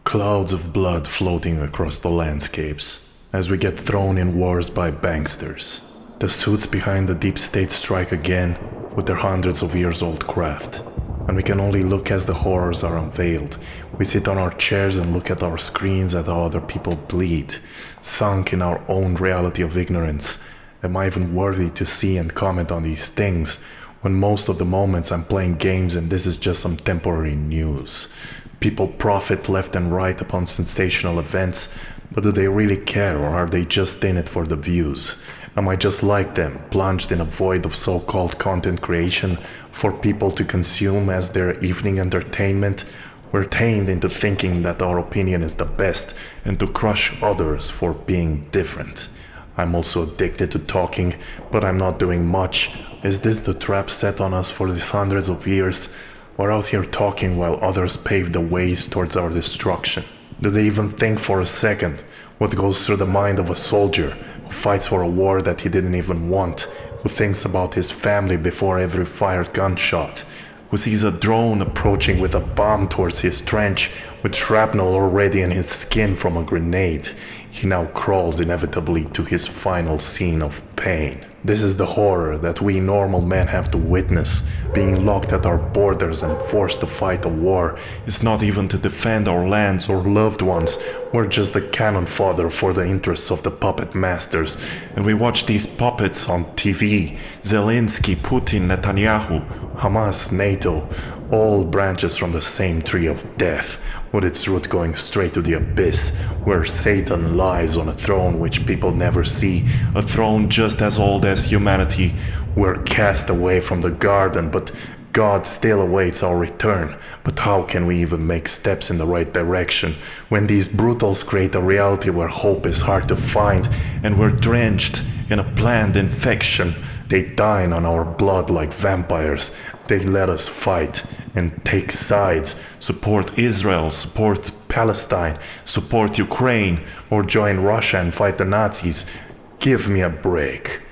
Clouds of blood floating across the landscapes as we get thrown in wars by banksters. The suits behind the deep state strike again with their hundreds of years old craft. And we can only look as the horrors are unveiled. We sit on our chairs and look at our screens at how other people bleed, sunk in our own reality of ignorance. Am I even worthy to see and comment on these things when most of the moments I'm playing games and this is just some temporary news? People profit left and right upon sensational events, but do they really care, or are they just in it for the views? Am I just like them, plunged in a void of so-called content creation for people to consume as their evening entertainment? We're tamed into thinking that our opinion is the best and to crush others for being different. I'm also addicted to talking, but I'm not doing much. Is this the trap set on us for these hundreds of years? We're out here talking while others pave the ways towards our destruction. Do they even think for a second what goes through the mind of a soldier who fights for a war that he didn't even want, who thinks about his family before every fired gunshot, who sees a drone approaching with a bomb towards his trench with shrapnel already in his skin from a grenade? He now crawls inevitably to his final scene of pain. This is the horror that we normal men have to witness, being locked at our borders and forced to fight a war. It's not even to defend our lands or loved ones. We're just the cannon fodder for the interests of the puppet masters. And we watch these puppets on TV. Zelensky, Putin, Netanyahu, Hamas, NATO, all branches from the same tree of death, with its root going straight to the abyss, where Satan lies on a throne which people never see, a throne just as old as humanity. We're cast away from the garden, but God still awaits our return. But how can we even make steps in the right direction when these brutals create a reality where hope is hard to find and we're drenched in a planned infection? They dine on our blood like vampires. They let us fight and take sides, support Israel, support Palestine, support Ukraine, or join Russia and fight the Nazis. Give me a break.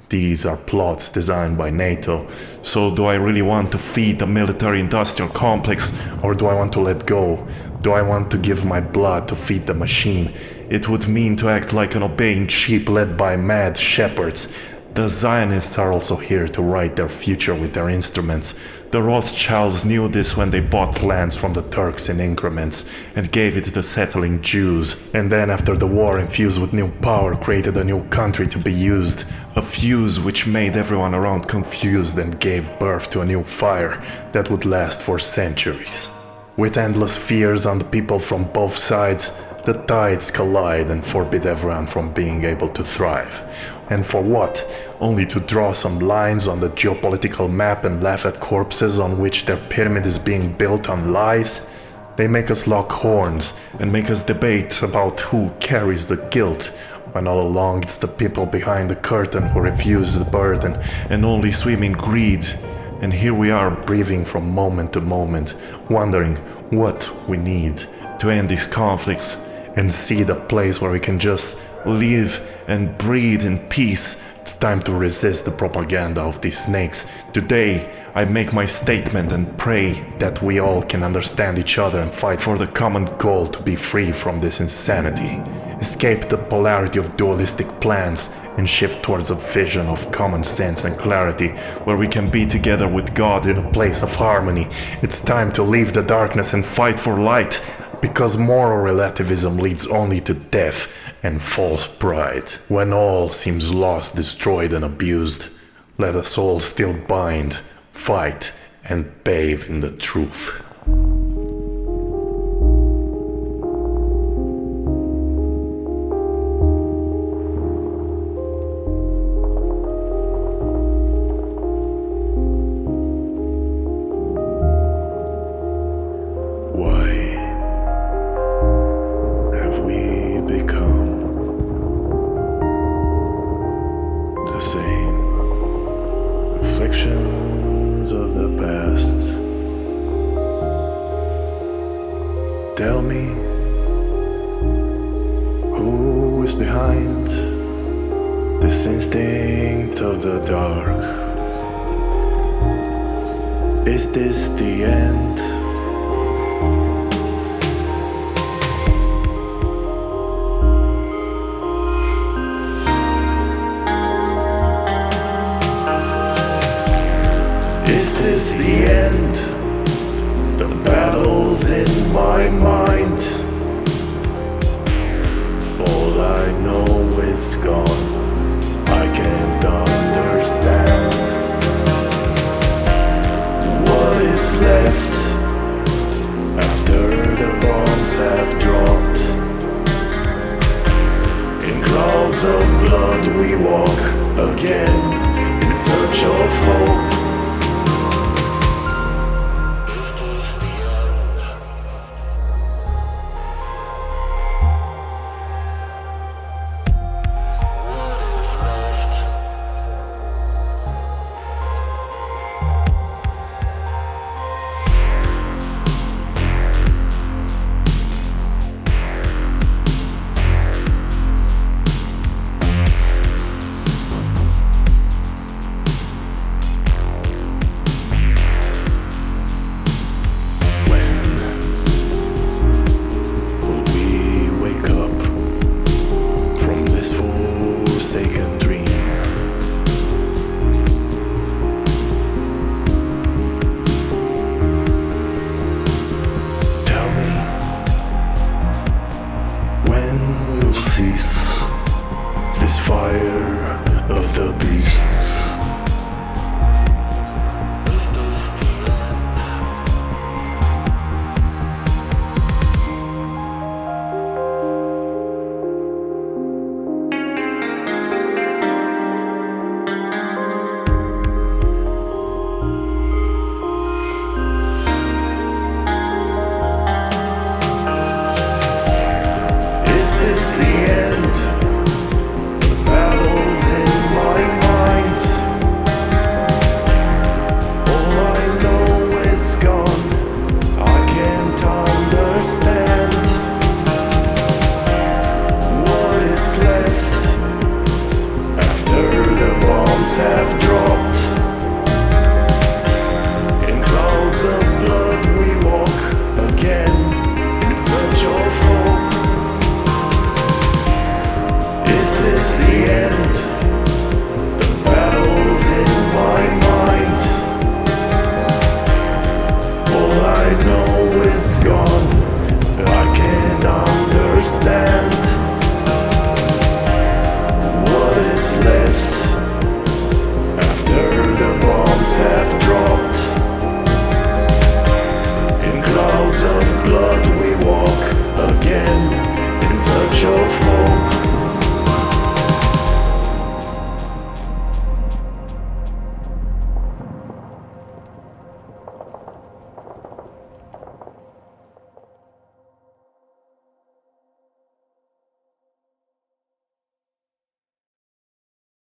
These are plots designed by NATO. So do I really want to feed the military-industrial complex, or do I want to let go? Do I want to give my blood to feed the machine? It would mean to act like an obeying sheep led by mad shepherds. The Zionists are also here to write their future with their instruments. The Rothschilds knew this when they bought lands from the Turks in increments and gave it to the settling Jews. And then after the war, infused with new power, created a new country to be used. A fuse which made everyone around confused and gave birth to a new fire that would last for centuries. With endless fears on the people from both sides, the tides collide and forbid everyone from being able to thrive. And for what? Only to draw some lines on the geopolitical map and laugh at corpses on which their pyramid is being built on lies? They make us lock horns and make us debate about who carries the guilt, when all along it's the people behind the curtain who refuse the burden and only swim in greed. And here we are breathing from moment to moment, wondering what we need to end these conflicts and see the place where we can just live and breathe in peace. It's time to resist the propaganda of these snakes. Today, I make my statement and pray that we all can understand each other and fight for the common goal to be free from this insanity. Escape the polarity of dualistic plans and shift towards a vision of common sense and clarity where we can be together with God in a place of harmony. It's time to leave the darkness and fight for light, because moral relativism leads only to death and false pride. When all seems lost, destroyed, and abused, let us all still bind, fight, and bathe in the truth. Reflections of the past. Tell me, who is behind this instinct of the dark? Is this the end? have dropped. In clouds of blood we walk again, in search of hope.